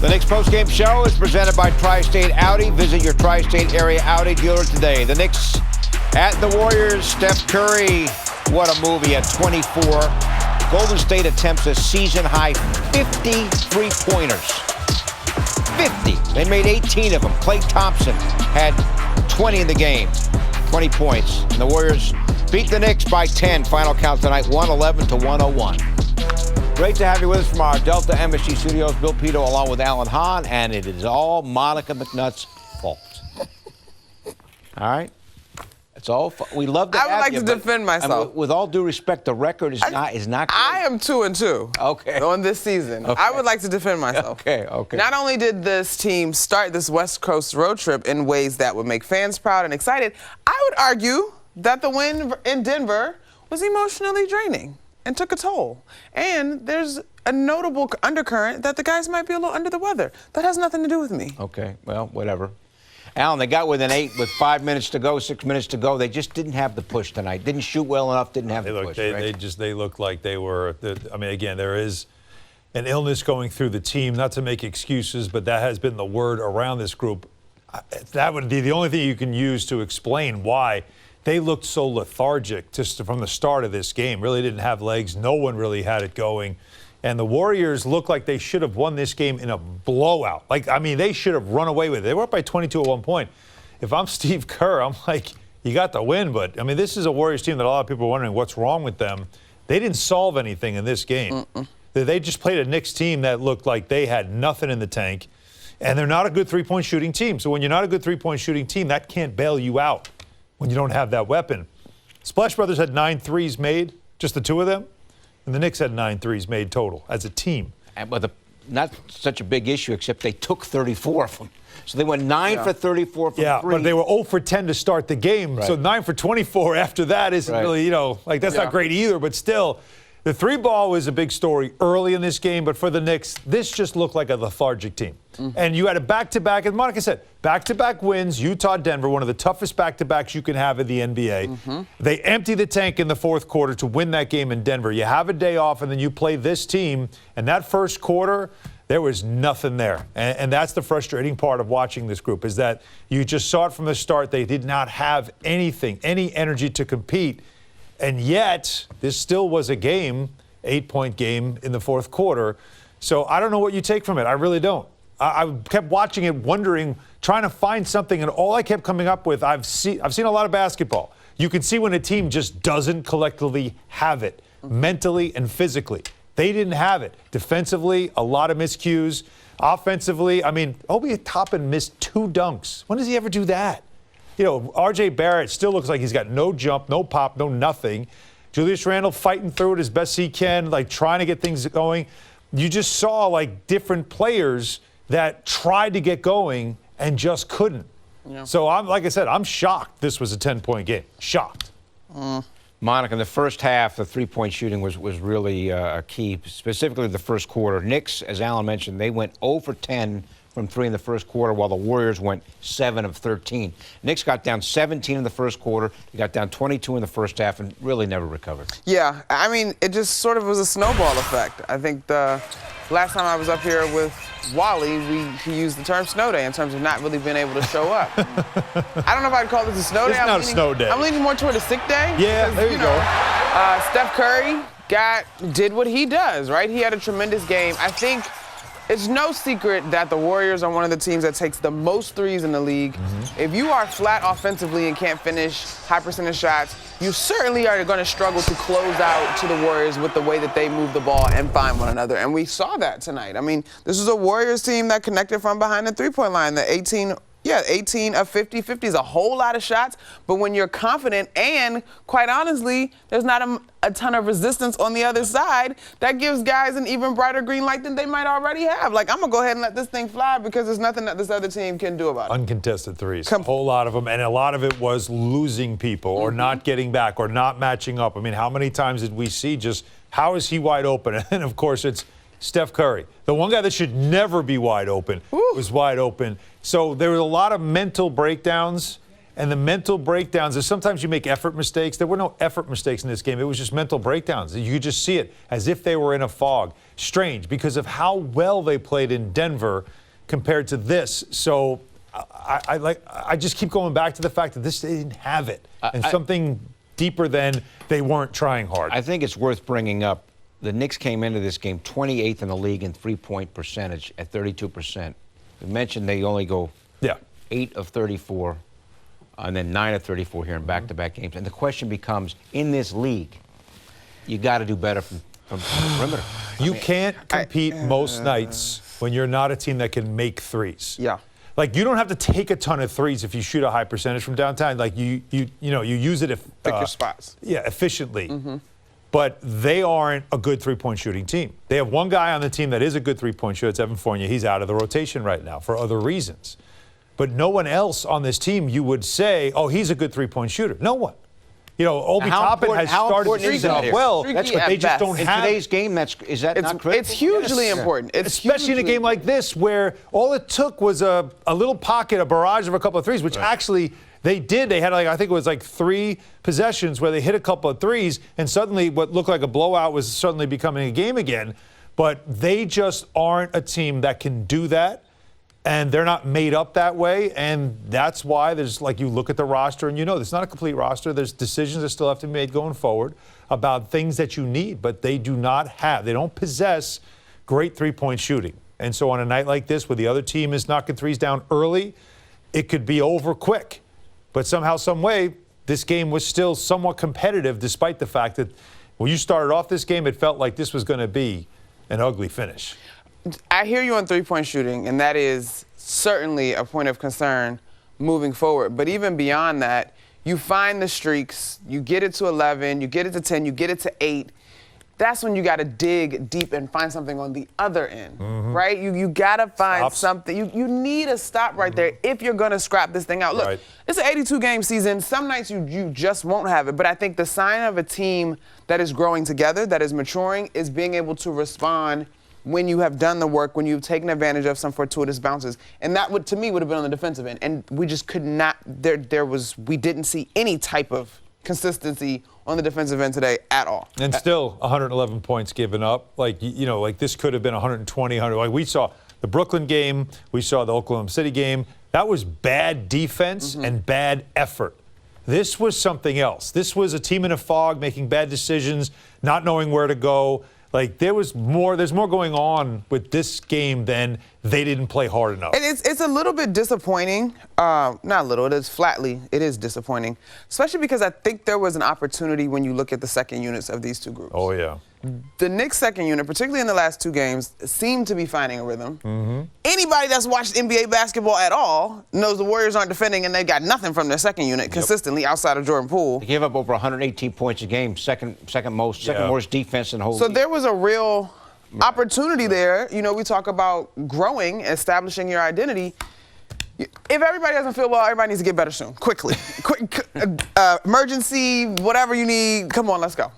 The Knicks postgame show is presented by Tri-State Audi. Visit your Tri-State area Audi dealer today. The Knicks at the Warriors. Steph Curry, what a move. He had 24. Golden State attempts a season-high 50 three-pointers. 50. They made 18 of them. Klay Thompson had 20 in the game. 20 points. And the Warriors beat the Knicks by 10. Final count tonight, 111-101. Great to have you with us from our Delta MSG studios. Bill Pito along with Alan Hahn, and it is all Monica McNutt's fault. All right? It's all we love to have you. I would like to defend myself. With all due respect, the record is not great. I am 2-2. Okay. On this season. Okay. I would like to defend myself. Okay. Not only did this team start this West Coast road trip in ways that would make fans proud and excited, I would argue that the win in Denver was emotionally draining and took a toll. And there's a notable undercurrent that the guys might be a little under the weather. That has nothing to do with me. Okay, well, whatever. Alan, they got within 8 with 5 minutes to go, 6 minutes to go. They just didn't have the push tonight. Didn't shoot well enough, didn't have the push. They looked like they were, I mean, again, there is an illness going through the team, not to make excuses, but that has been the word around this group. That would be the only thing you can use to explain why they looked so lethargic just from the start of this game. Really didn't have legs. No one really had it going. And the Warriors looked like they should have won this game in a blowout. They should have run away with it. They were up by 22 at one point. If I'm Steve Kerr, I'm like, you got the win. But, this is a Warriors team that a lot of people are wondering what's wrong with them. They didn't solve anything in this game. They just played a Knicks team that looked like they had nothing in the tank. And they're not a good three-point shooting team. So when you're not a good three-point shooting team, that can't bail you out when you don't have that weapon. Splash Brothers had 9 threes made, just the two of them. And the Knicks had 9 threes made total as a team. But not such a big issue, except they took 34 of them. So they went 9 for 34 from 3. Yeah, but they were 0 for 10 to start the game. Right. So 9 for 24 after that isn't really, that's not great either. But still, the 3-ball was a big story early in this game. But for the Knicks, this just looked like a lethargic team. And you had a back-to-back, as Monica said, back-to-back wins, Utah, Denver, one of the toughest back-to-backs you can have in the NBA. They empty the tank in the fourth quarter to win that game in Denver. You have a day off, and then you play this team. And that first quarter, there was nothing there. And that's the frustrating part of watching this group, is that you just saw it from the start. They did not have anything, any energy to compete. And yet, this still was a game, 8-point game in the fourth quarter. So I don't know what you take from it. I really don't. I kept watching it, wondering, trying to find something, and all I kept coming up with, I've seen a lot of basketball. You can see when a team just doesn't collectively have it, mentally and physically. They didn't have it. Defensively, a lot of miscues. Offensively, Obi Toppin missed 2 dunks. When does he ever do that? R.J. Barrett still looks like he's got no jump, no pop, no nothing. Julius Randle fighting through it as best he can, trying to get things going. You just saw, different players that tried to get going and just couldn't. Yeah. So, like I said, I'm shocked this was a 10-point game. Shocked. Monica, in the first half, the three-point shooting was really key, specifically the first quarter. Knicks, as Alan mentioned, they went 0 for 10 from 3 in the first quarter, while the Warriors went 7 of 13. Knicks got down 17 in the first quarter. They got down 22 in the first half and really never recovered. Yeah, it just sort of was a snowball effect. I think the last time I was up here with Wally, he used the term snow day in terms of not really being able to show up. I don't know if I'd call this a snow day. It's not a snow day. I'm leaning more toward a sick day. Yeah, there you go. Steph Curry did what he does, right? He had a tremendous game. I think it's no secret that the Warriors are one of the teams that takes the most threes in the league. If you are flat offensively and can't finish high percentage shots, you certainly are going to struggle to close out to the Warriors with the way that they move the ball and find one another. And we saw that tonight. This is a Warriors team that connected from behind the three-point line. The 18 of 50. 50 is a whole lot of shots. But when you're confident and, quite honestly, there's not a ton of resistance on the other side, that gives guys an even brighter green light than they might already have. I'm going to go ahead and let this thing fly because there's nothing that this other team can do about it. Uncontested threes. A whole lot of them. And a lot of it was losing people or not getting back or not matching up. How many times did we see just how is he wide open? And, of course, it's Steph Curry. The one guy that should never be wide open was wide open. So there was a lot of mental breakdowns. And the mental breakdowns, is sometimes you make effort mistakes. There were no effort mistakes in this game. It was just mental breakdowns. You could just see it as if they were in a fog. Strange because of how well they played in Denver compared to this. So I just keep going back to the fact that they didn't have it. And something deeper than they weren't trying hard. I think it's worth bringing up. The Knicks came into this game 28th in the league in three-point percentage at 32%. We mentioned they only go 8 of 34. And then 9 of 34 here in back-to-back games. And the question becomes, in this league, you got to do better from the perimeter. You can't compete most nights when you're not a team that can make threes. Yeah. Like, you don't have to take a ton of threes if you shoot a high percentage from downtown. Like, you use it if pick your spots. Yeah, efficiently. But they aren't a good three-point shooting team. They have one guy on the team that is a good three-point shooter. It's Evan Fournier. He's out of the rotation right now for other reasons. But no one else on this team you would say, oh, he's a good three-point shooter. No one. You know, Obi Toppin has started the season off well, but they just don't have. In today's game, is that not critical? It's hugely important. It's especially in a game like this where all it took was a little pocket, a barrage of a couple of threes, which actually they did. They had, I think it was 3 possessions where they hit a couple of threes, and suddenly what looked like a blowout was suddenly becoming a game again. But they just aren't a team that can do that. And they're not made up that way, and that's why there's, you look at the roster and there's not a complete roster. There's decisions that still have to be made going forward about things that you need, but they don't possess great three-point shooting. And so on a night like this where the other team is knocking threes down early, it could be over quick. But somehow, some way, this game was still somewhat competitive despite the fact that when you started off this game, it felt like this was going to be an ugly finish. I hear you on three-point shooting, and that is certainly a point of concern moving forward. But even beyond that, you find the streaks, you get it to 11, you get it to 10, you get it to 8. That's when you got to dig deep and find something on the other end, right? You got to find something. You need a stop right there if you're going to scrap this thing out. Look, it's an 82-game season. Some nights you just won't have it. But I think the sign of a team that is growing together, that is maturing, is being able to respond when you have done the work, when you've taken advantage of some fortuitous bounces. And that would, to me, would have been on the defensive end. And we just could not, we didn't see any type of consistency on the defensive end today at all. And still 111 points given up. This could have been 120, 100. We saw the Brooklyn game, we saw the Oklahoma City game. That was bad defense and bad effort. This was something else. This was a team in a fog, making bad decisions, not knowing where to go. There's more going on with this game than they didn't play hard enough. And it's a little bit disappointing. Not a little, it is disappointing. Especially because I think there was an opportunity when you look at the second units of these two groups. Oh, yeah. The Knicks' second unit, particularly in the last 2 games, seemed to be finding a rhythm. Anybody that's watched NBA basketball at all knows the Warriors aren't defending and they got nothing from their second unit consistently outside of Jordan Poole. They gave up over 118 points a game, second worst defense in the whole league. So there was a real opportunity there. We talk about growing, establishing your identity. If everybody doesn't feel well, everybody needs to get better soon, quickly. Emergency, whatever you need, come on, let's go.